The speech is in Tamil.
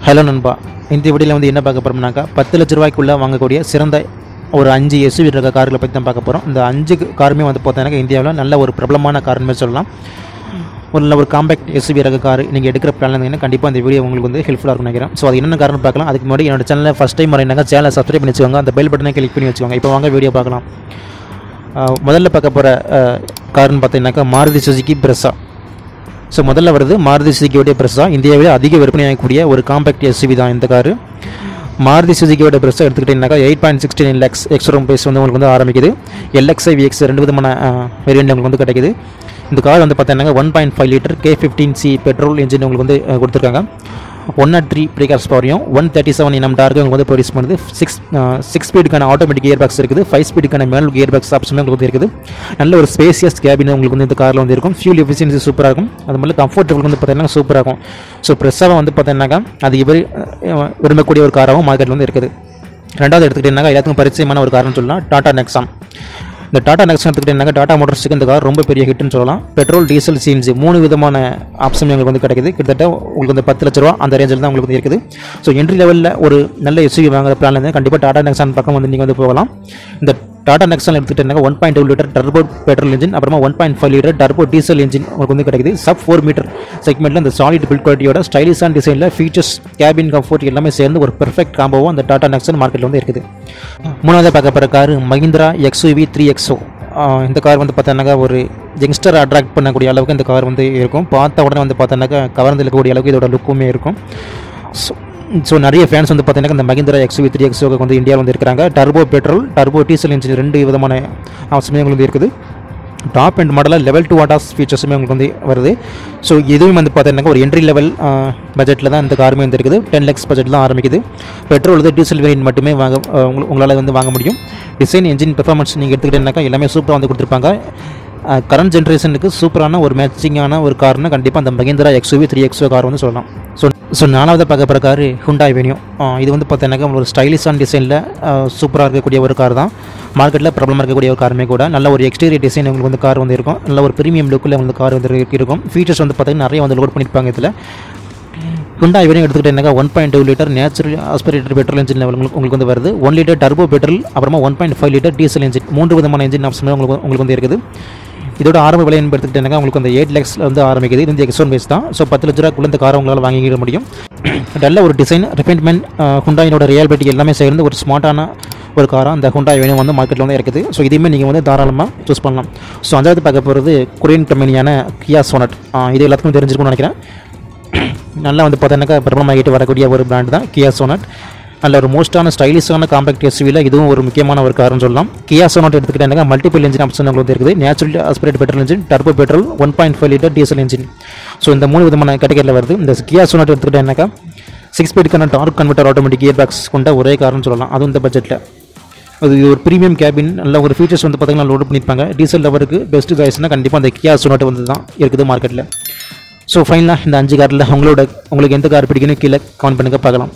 ஹலோ நண்பா, இந்த வீடியோவில் வந்து என்ன பார்க்க போகிறோம்னாக்கா 10 லட்ச ரூபாய்க்குள்ளே வாங்கக்கூடிய சிறந்த ஒரு 5 எஸ்யூவி இருக்க கார்களை பற்றி தான் பார்க்க போகிறோம். இந்த 5 காருமே வந்து பார்த்தீங்கன்னா இந்தியாவில் நல்ல ஒரு பிரபலமான கார்னு சொல்லலாம். ஒரு காம்பேக்ட் எஸ்யூவி இருக்க கார் நீங்கள் எடுக்கிற பிளான் இருந்தீங்கன்னா கண்டிப்பாக இந்த வீடியோ உங்களுக்கு வந்து ஹெல்ப்ஃபுல்லாக இருக்கும்னு நினைக்கிறேன். ஸோ அது என்னென்ன காரணம் பார்க்கலாம். அதுக்கு முன்னாடி என்னோட சேனலை ஃபஸ்ட் டைம் வரீங்க சேனலை சப்ஸ்கிரைப் பண்ணி வச்சுக்கோங்க, அந்த பெல் பட்டனை கிளிக் பண்ணி வச்சுக்கோங்க. இப்போ வாங்க வீடியோ பார்க்கலாம். முதல்ல பார்க்க போகிற கார்னு பார்த்தீங்கன்னாக்கா மாருதி சுசுகி பிரெஸ்ஸா. ஸோ முதல்ல வருது மாருதி சுசுகியோடைய பிரெஸ்ஸா. இந்தியாவில் அதிக விற்பனையாகக்கூடிய ஒரு காம்பேக்ட் எஸ்யூவி தான் இந்த காரு. மாருதி சுசுகியோட பிரெஸ்ஸை எடுத்துக்கிட்டிங்கனாக்கா 8.69 lakhs எக்ஸ்ஷோரூம் ப்ரைஸ் வந்து உங்களுக்கு வந்து ஆரம்பிக்குது. LXi VX ரெண்டு விதமான வேரியண்ட் உங்களுக்கு வந்து கிடைக்குது. இந்த கார் வந்து பார்த்தீங்கன்னா 1.5 லிட்டர் K15C பெட்ரோல் இன்ஜின் உங்களுக்கு வந்து கொடுத்துருக்காங்க. 103 பிரேக் ஹார்ஸ் பவரையும் 137 Nm டார்க்கு உங்களுக்கு வந்து ப்ரொடியூஸ் பண்ணுது. 6 ஸ்பீடுக்கான ஆட்டோமேட்டிக் கியர் பாக்ஸ் இருக்குது. 5 ஸ்பீடுக்கான மேனுவல் கியர் பாக்ஸ் ஆப்ஷனும் உங்களுக்கு வந்து இருக்குது. நல்ல ஒரு ஸ்பேசியஸ் கேபின் உங்களுக்கு வந்து இந்த காரில் வந்து இருக்கும். ஃபியூல் எஃபிஷியன்சி சூப்பராக இருக்கும். அது மாதிரி கம்ஃபர்டபுள் வந்து பார்த்தீங்கன்னா சூப்பராக இருக்கும். ஸோ ப்ரெஸ்ஸாக வந்து பார்த்தீங்கன்னாக்கா அது விரும்பக்கூடிய ஒரு காராகவும் மார்க்கெட்டில் வந்து இருக்குது. ரெண்டாவது எடுத்துக்கிட்டிங்கனாக்கா எல்லாத்துக்கும் பரிச்சயமான ஒரு கார்னு சொல்லலாம், டாடா நெக்ஸான். இந்த டாடா நெக்ஸான் எடுத்துக்கிட்டிங்கனாக்கா டாடா மோட்டர்ஸுக்கு இந்த கார் ரொம்ப பெரிய ஹிட்னு சொல்லலாம். பெட்ரோல், டீசல், சிஎன்ஜி 3 விதமான ஆப்ஷன் உங்களுக்கு வந்து கிடைக்குது. கிட்டத்தட்ட உங்களுக்கு வந்து 10 லட்ச ரூபா அந்த ரேஞ்சில் தான் உங்களுக்கு வந்து இருக்குது. ஸோ என்ட்ரி லெவலில் ஒரு நல்ல எஸ்யூவி வாங்குற பிளான் வந்து கண்டிப்பாக டாடா நெக்ஸான் பக்கம் வந்து நீங்கள் வந்து போகலாம். இந்த டாடா நெக்ஸான் எடுத்துக்கிட்டிங்கன்னா 1.2 லிட்டர் டர்போ பெட்ரோல் இன்ஜின், அப்புறமா 1.5 லிட்டர் டர்போ டீசல் இன்ஜின் உங்களுக்கு வந்து கிடைக்குது. சப் 4 மீட்டர் செக்மெண்ட்டில் இந்த சாலிட் பில்ட் குவாலிட்டியோட ஸ்டைலிஷான டிசைனில் ஃபீச்சர்ஸ், கேபின் கம்ஃபர்ட் எல்லாமே சேர்ந்து ஒரு பெர்ஃபெக்ட் காம்போவும் அந்த டாடா நெக்ஸான் மார்க்கெட்டில் வந்து இருக்குது. மூணாவது பார்க்க போகிற கார் மஹிந்திரா XUV 3XO. இந்த கார் வந்து பார்த்தோன்னாக்கா ஒரு யங்ஸ்டர் அட்ராக்ட் பண்ணக்கூடிய அளவுக்கு இந்த கார் வந்து இருக்கும். பார்த்த உடனே வந்து பார்த்தோன்னாக்கா கவர்ந்து இருக்கக்கூடிய அளவுக்கு இதோட லுக்குமே இருக்கும். ஸோ நிறைய ஃபேன்ஸ் வந்து பார்த்தீங்கன்னா இந்த மஹிந்திரா XUV 3XO வந்து இந்தியாவில் வந்து இருக்கிறாங்க. Turbo petrol, turbo diesel engine 2 விதமான ஆப்ஷனுமே வந்து இருக்குது. டாப் அண்ட் மாடலில் லெவல் 2 ஆட்டாஸ் ஃபீச்சர்ஸுமே உங்களுக்கு வந்து வருது. ஸோ இதுவும் வந்து பார்த்தீங்கன்னா ஒரு என்ட்ரி லெவல் பட்ஜெட்டில் தான் இந்த காருமே வந்து இருக்குது. 10 lakhs பட்ஜெட் தான் ஆரம்பிக்குது. பெட்ரோல் வந்து டீசல் வேரியன்ட் மட்டுமே உங்களால் வந்து வாங்க முடியும். டிசைன், என்ஜின், பெர்ஃபார்மன்ஸ் நீங்கள் எடுத்துக்கிட்டீங்கன்னாக்கா எல்லாமே சூப்பராக வந்து கொடுத்துருப்பாங்க. கரண்ட் ஜென்ரேஷனுக்கு சூப்பரான ஒரு மேட்சிங்கான ஒரு கார்னு கண்டிப்பாக அந்த மஹிந்திரா XUV 3XO கார் வந்து சொல்லலாம். ஸோ நாலாவது பார்க்க போகிற கார் ஹுண்டாய் வென்யூ. இது வந்து பார்த்தீங்கன்னா ஒரு ஸ்டைலிஷான டிசைனில் சூப்பராக இருக்கக்கூடிய ஒரு கார் தான். மார்க்கெட்டில் பிரபலமாக இருக்கக்கூடிய ஒரு காருமே கூட. நல்ல ஒரு எக்ஸ்டீரியர் டிசைன் உங்களுக்கு வந்து கார் வந்து இருக்கும். நல்ல ஒரு ப்ரீமியம் லுக்கில் உங்களுக்கு கார் வந்து இருக்கும். ஃபீச்சர்ஸ் வந்து பார்த்தீங்கன்னா நிறைய வந்து லோட் பண்ணியிருப்பாங்க. இதில் ஹுண்டாய் வென்யூ எடுத்துக்கிட்டீங்கன்னா 1.2 litre natural aspirated petrol engine உங்களுக்கு வந்து வருது. 1 லிட்டர் டர்போ பெட்ரோல், அப்புறமா 1.5 லிட்டர் டீசல் இன்ஜின் 3 விதமான இன்ஜின் ஆப்ஷன் உங்களுக்கு வந்து இருக்குது. இதோட ஆரம்ப விலை எடுத்துக்கிட்டீங்கன்னா உங்களுக்கு அந்த 8 lakhs வந்து ஆரம்பிக்குது. இது வந்து எக்ஸ்ஷோரூம் பேஸ் தான். ஸோ 10 லட்ச ரூபாய்க்குள்ள இந்த காரை உங்களால் வாங்கிக்கிட முடியும். நல்ல ஒரு டிசைன், ரிஃபைன்மெண்ட், ஹுண்டாயினோட ரியாலிட்டி எல்லாமே சேர்ந்து ஒரு ஸ்மார்ட்டான ஒரு காராக அந்த ஹுண்டாய் வென்யூ வந்து மார்க்கெட்டில் வந்து இருக்குது. ஸோ இதையுமே நீங்கள் வந்து தாராளமாக சூஸ் பண்ணலாம். ஸோ அஞ்சாவது பார்க்க போகிறது கொரியன் கம்பெனியான கியா சோனட். இது எல்லாத்துக்கும் தெரிஞ்சிருக்கும்னு நினைக்கிறேன். நல்லா வந்து பார்த்தீங்கன்னாக்கா பிரபலமாகிட்டு வரக்கூடிய ஒரு பிராண்ட் தான் கியா சோனட். நல்ல ஒரு மோஸ்ட்டான ஸ்டைலிஷான காம்பேக்ட் எஸ்யூவியில் இதுவும் ஒரு முக்கியமான ஒரு கார்னு சொல்லலாம். கியா சோனட் எடுத்துக்கிட்டாங்க மல்டிபிள் இன்ஜின் ஆப்ஷன் உங்களுக்கு இருக்குது. Natural aspirated petrol engine, turbo petrol, 1.5 litre diesel engine. So இந்த 3 விதமான கேட்டகரியில் வருது. இந்த கியா சோனட் எடுத்துக்கிட்டாங்கன்னாக்கா 6 ஸ்பீடுக்கான torque converter automatic gear box கொண்ட ஒரே கார்னு சொல்லலாம். அதுவும் இந்த பட்ஜெட்டில். அது ஒரு ப்ரீமியம் கேபின், நல்ல ஒரு ஃபீச்சர்ஸ் வந்து பார்த்தீங்கன்னா லோட் பண்ணியிருப்பாங்க. டீசல் லவருக்கு பெஸ்ட் சாய்ஸ்னால் கண்டிப்பாக அந்த கியா சோனட் வந்து தான் இருக்குது மார்க்கெட்டில். ஸோ ஃபைனலாக இந்த 5 காரில் உங்களுக்கு எந்த கார் பிடிக்குன்னு கீழே கமெண்ட் பண்ணுங்கள், பார்க்கலாம்.